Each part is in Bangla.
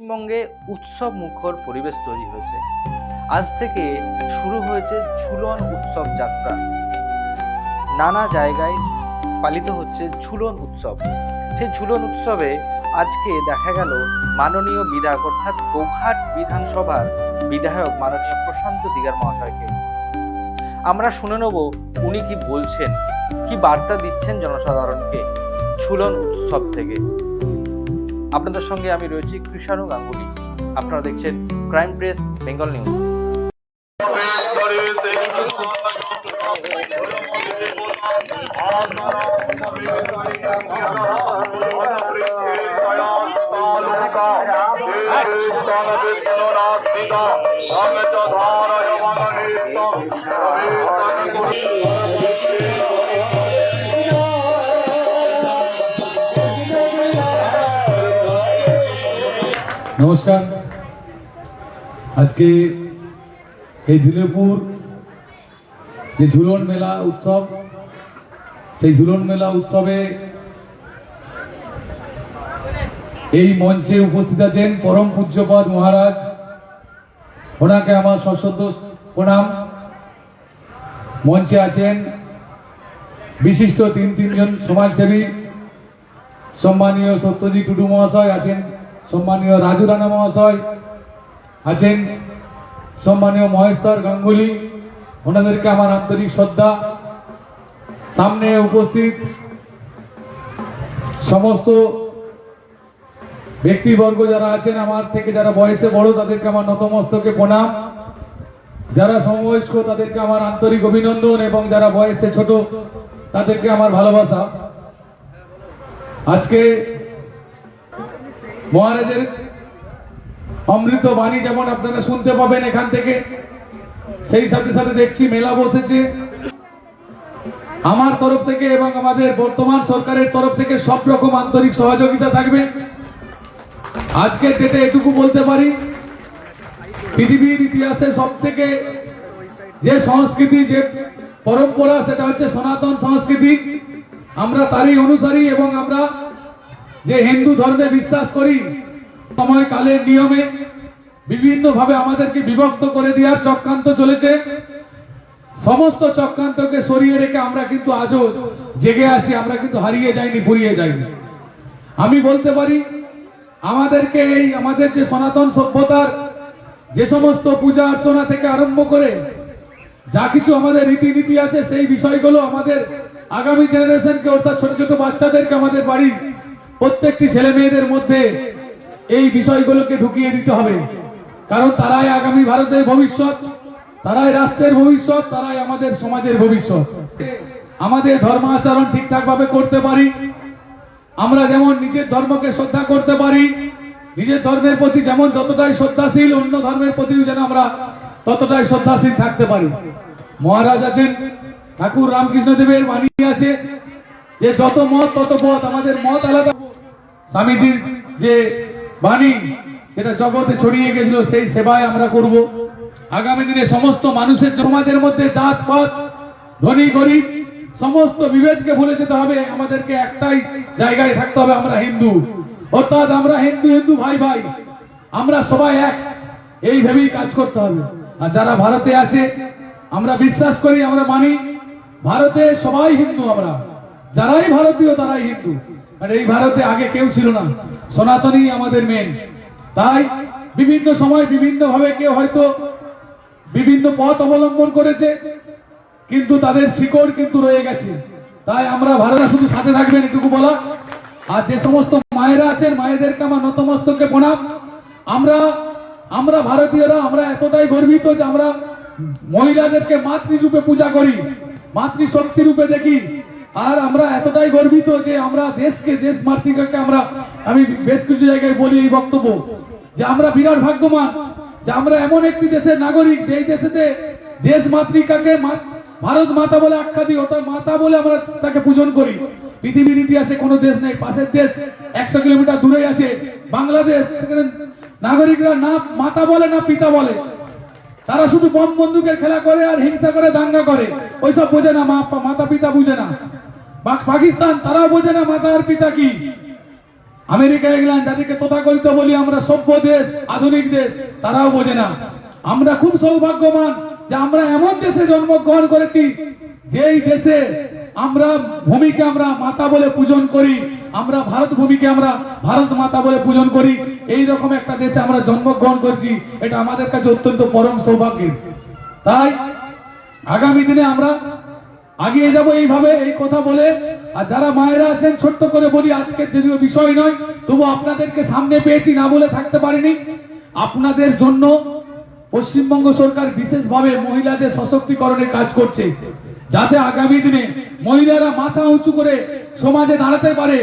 পশ্চিমবঙ্গে উৎসব মুখর পরিবেশ তৈরি হয়েছে। আজ থেকে শুরু হয়েছে ঝুলন উৎসব যাত্রা। নানা জায়গায় পালিত হচ্ছে ঝুলন উৎসব। সেই ঝুলন উৎসবে আজকে দেখা গেল মাননীয় বিধায়ক অর্থাৎ গোঘাট বিধানসভার বিধায়ক মাননীয় প্রশান্ত দিগার মহাশয়কে। আমরা শুনে নেব উনি কি বলছেন, কি বার্তা দিচ্ছেন জনসাধারণকে ঝুলন উৎসব থেকে। আপনাদের সঙ্গে আমি রয়েছি কৃষাণু গাঙ্গুলি। আপনারা দেখছেন ক্রাইম প্রেস বেঙ্গল নিউজ। নমস্কার। আজকে এই ঝুলেপুর যে ঝুলন মেলা উৎসব, সেই ঝুলন মেলা উৎসবে এই মঞ্চে উপস্থিত আছেন পরম পূজ্যপাদ মহারাজ। ওনাকে আমার সশ্রদ্ধ প্রণাম। মঞ্চে আছেন বিশিষ্ট তিনজন সমাজসেবী, সম্মানীয় সত্যজিৎ টুডু মহাশয় আছেন, সম্মানীয় রাজু রানা মহাশয় আছেন, সম্মানীয় মহেশ্বর গাঙ্গুলি। ওনাদেরকে আমার আন্তরিক শ্রদ্ধা। সামনে উপস্থিত সমস্ত ব্যক্তিবর্গ যারা আছেন, আমার থেকে যারা বয়সে বড় তাদেরকে আমার নতমস্তকে প্রণাম। যারা সমবয়স্ক তাদেরকে আমার আন্তরিক অভিনন্দন, এবং যারা বয়সে ছোট তাদেরকে আমার ভালোবাসা। আজকে মহারাজের অমৃত বাণী যেমন আপনারা শুনতে পাবেন এখান থেকে, সেই সাথে সাথে দেখছি মেলা বসেছে। আমার তরফ থেকে এবং আমাদের বর্তমান সরকারের তরফ থেকে সব রকম আন্তরিক সহযোগিতা থাকবে। আজকের ডেটে এটুকু বলতে পারি, পৃথিবীর ইতিহাসে সব থেকে যে সংস্কৃতি, যে পরম্পরা, সেটা হচ্ছে সনাতন সংস্কৃতি। আমরা তারই অনুসারী, এবং আমরা যে হিন্দু ধর্মে বিশ্বাস করি, সময় কালের নিয়মে বিভিন্ন ভাবে আমাদেরকে বিভক্ত করে দেওয়ার চক্রান্ত চলেছে। সমস্ত চক্রান্তকে সরিয়ে রেখে আমরা কিন্তু আজও জেগে আছি, আমরা কিন্তু হারিয়ে যাইনি, ফুরিয়ে যাইনি। আমি বলতে পারি আমাদেরকে এই আমাদের যে সনাতন সভ্যতার যে সমস্ত পূজা অর্চনা থেকে আরম্ভ করে যা কিছু আমাদের রীতিনীতি আছে, সেই বিষয়গুলো আমাদের আগামী জেনারেশনকে অর্থাৎ ছোট ছোট বাচ্চাদেরকে আমাদের বাড়ির প্রত্যেকটি ছেলে মেয়েদের মধ্যে এই বিষয়গুলোকে ঢুকিয়ে দিতে হবে। কারণ তারাই আগামী ভারতের ভবিষ্যৎ, তারাই রাষ্ট্রের ভবিষ্যৎ, তারাই আমাদের সমাজের ভবিষ্যৎ। আমাদের ধর্মাচরণ ঠিকঠাক ভাবে করতে পারি, আমরা যেমন নিজের ধর্মকে শ্রদ্ধা করতে পারি, নিজের ধর্মের প্রতি যেমন যতটাই শ্রদ্ধাশীল, অন্য ধর্মের প্রতিও যেন আমরা ততটাই শ্রদ্ধাশীল থাকতে পারি। মহারাজ আছেন, ঠাকুর রামকৃষ্ণ দেবের বাণী আছে যে যত মত তত পথ। আমাদের মত আলাদা। স্বামীজির যে বাণী যেটা জগতে ছড়িয়ে গেছিল, সেই সেবায় আমরা করব। আগামী দিনে সমস্ত মানুষের সমাজের মধ্যে জাত পাত, ধনী গরিব সমস্ত বিভেদকে ভুলে যেতে হবে। আমাদেরকে একটাই জায়গায় থাকতে হবে, আমরা হিন্দু, অর্থাৎ আমরা হিন্দু হিন্দু ভাই ভাই, আমরা সবাই এক, এই ভেবেই কাজ করতে হবে। আর যারা ভারতে আছে, আমরা বিশ্বাস করি, আমরা মানি ভারতে সবাই হিন্দু। আমরা যারাই ভারতীয় তারাই হিন্দু। আর এই ভারতে আগে কেউ ছিল না, সনাতনী আমাদের মেন। তাই বিভিন্ন সময় বিভিন্ন ভাবে কেউ হয়তো বিভিন্ন পথ অবলম্বন করেছে, কিন্তু তাদের শিকড় কিন্তু রয়ে গেছে। তাই আমরা ভারতে শুধু সাথে থাকবেন, এটুকু বলা। আর যে সমস্ত মায়েরা আছেন, মায়েদেরকে আমার নতমস্তকে প্রণাম। আমরা ভারতীয়রা আমরা এতটাই গর্বিত যে আমরা মহিলাদেরকে মাতৃরূপে পূজা করি, মাতৃশক্তি রূপে দেখি। আর আমরা এতটাই গর্বিত যে আমরা দেশকে, দেশ মাতৃকাকে আমি বেশ কিছু জায়গায় বলি এই বক্তব্য, যে আমরা বিরাট ভাগ্যবান যে আমরা এমন একটি দেশের নাগরিক, যেই দেশেতে দেশ মাতৃকাকে ভারত মাতা বলে আখ্যা দিই, অর্থাৎ মাতা বলে আমরা তাকে পূজন করি। পৃথিবীর ইতিহাসে কোনো দেশ নেই, পাশের দেশ 100 কিলোমিটার দূরে আছে বাংলাদেশ, নাগরিকরা না মাতা বলে না পিতা বলে। তারা শুধু বম বন্দুকের খেলা করে আর হিংসা করে, দাঙ্গা করে, ওইসব বোঝে না, মাতা পিতা বুঝে না। পাকিস্তান তারা বোঝে না মাতা আর পিতা কি। আমেরিকা, ইংল্যান্ড, যাদেরকে তথাকথিত বলি আমরা সভ্য দেশ, আধুনিক দেশ, তারাও বোঝে না। আমরা খুব সৌভাগ্যবান যে আমরা এমন দেশে জন্মগ্রহণ করেছি, যেই দেশে আমরা ভূমিকে আমরা মাতা বলে পূজন করি, আমরা ভারত ভূমিকে আমরা ভারত মাতা বলে পূজন করি। এই রকম একটা দেশে আমরা জন্মগ্রহণ করছি, এটা আমাদের কাছে অত্যন্ত পরম সৌভাগ্যের। তাই আগামী দিনে আমরা আগিয়ে যাব এইভাবে, এই কথা বলে। আর যারা মায়েরা আছেন, ছোট্ট করে বলি, আজকের যদিও বিষয় নয়, তবু আপনাদেরকে সামনে পেয়েছি, না বলে থাকতে পারিনি। আপনাদের জন্য পশ্চিমবঙ্গ সরকার বিশেষভাবে মহিলাদের সশক্তিকরণের কাজ করছে, যাতে আগামী দিনে মহিলারা মাথা উঁচু করে সমাজে দাঁড়াতে পারে,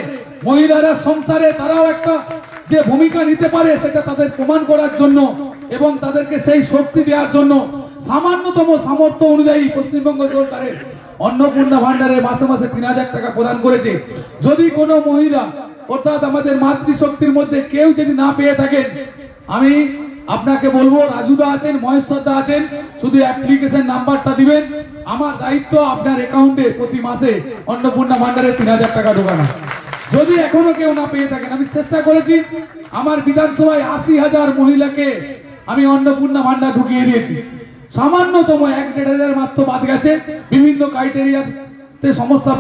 মহিলারা সংসারে তারাও একটা যে ভূমিকা নিতে পারে সেটা তাদের প্রমাণ করার জন্য এবং তাদেরকে সেই শক্তি দেওয়ার জন্য সামান্যতম সামর্থ্য অনুযায়ী পশ্চিমবঙ্গ সরকারের অন্নপূর্ণা ভান্ডারে মাসে মাসে ৩,০০০ টাকা প্রদান করেছে। যদি কোনো মহিলা অর্থাৎ আমাদের মাতৃশক্তির মধ্যে কেউ যদি না পেয়ে থাকেন, আমি আপনাকে বলবো, রাজুদা আছেন, মহেশ্বরদা আছেন, শুধু অ্যাপ্লিকেশন নাম্বারটা দিবেন, আমার দায়িত্ব আপনার অ্যাকাউন্টে প্রতি মাসে অন্নপূর্ণা ভান্ডারে ৩,০০০ টাকা ঢোকানো। যদি এখনো কেউ না পেয়ে থাকেন, আমি চেষ্টা করেছি আমার বিধানসভায় ৮০,০০০ মহিলাকে আমি অন্নপূর্ণা ভান্ডার ঢুকিয়ে দিয়েছি। সামান্যতম ১-১.৫ মাত্র বাদ গেছে, বিভিন্ন ক্রাইটেরিয়াতে সমস্যা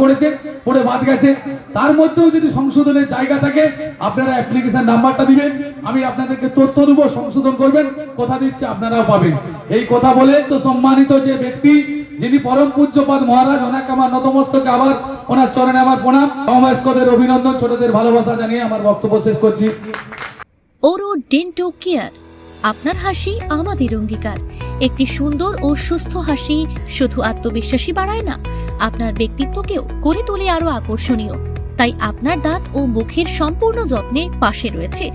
পড়ে বাদ গেছে। তার মধ্যেও যদি সংশোধনের জায়গা থাকে, আপনারা অ্যাপ্লিকেশন নাম্বারটা দিবেন, আমি আপনাদেরকে তথ্য দেবো, সংশোধন করবেন, কথা দিচ্ছি আপনারাও পাবেন। এই কথা বলে তো সম্মানিত যে ব্যক্তি, যিনি পরম পূজ্যপাদ মহারাজ, ওনাকে আমার নতমস্তকে আবার ওনার চরণে আমার প্রণাম, সমবয়স্কদের অভিনন্দন, ছোটদের ভালোবাসা জানিয়ে আমার বক্তব্য শেষ করছি। ওরো ডেন্টো কেয়ার, আপনার হাসি আমাদের অঙ্গীকার। একটি সুন্দর ও সুস্থ হাসি শুধু আত্মবিশ্বাসী বাড়ায় না, আপনার ব্যক্তিত্বকেও করে তোলে আরো আকর্ষণীয়। তাই আপনার দাঁত ও মুখের সম্পূর্ণ যত্নে পাশে রয়েছে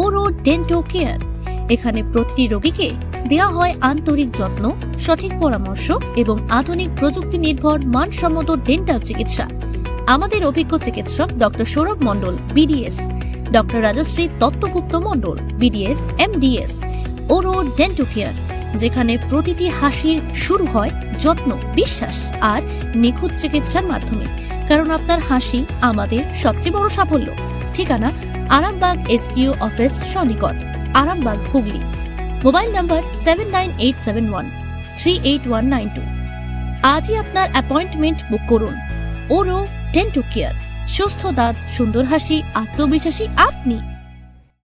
ওরো ডেন্টো কেয়ার। এখানে প্রতিটি রোগীকে দেওয়া হয় আন্তরিক যত্ন, সঠিক পরামর্শ এবং আধুনিক প্রযুক্তি নির্ভর মানসম্মত ডেন্টাল চিকিৎসা। আমাদের অভিজ্ঞ চিকিৎসক ডক্টর সৌরভ মণ্ডল, বিডিএস, ডক্টর রাজশ্রী দত্তগুপ্ত মণ্ডল, বিডিএস, এমডিএস। ওরো ডেন্টো কেয়ার, যেখানে প্রতিটি হাসির শুরু হয় যত্ন, বিশ্বাস আর নিখুঁত চিকিৎসার মাধ্যমে। কারণ আপনার হাসি আমাদের সবচেয়ে বড় সাফল্য। ঠিকানা আরামবাগ এসডিও অফিস সন্নিকট, আরামবাগ, হুগলি। Mobile number 7987138192। আজই আপনার অ্যাপয়েন্টমেন্ট বুক করুন। ওরো ডেন্টো কেয়ার, সুস্থ দাঁত, সুন্দর হাসি, আত্মবিশ্বাসী আপনি।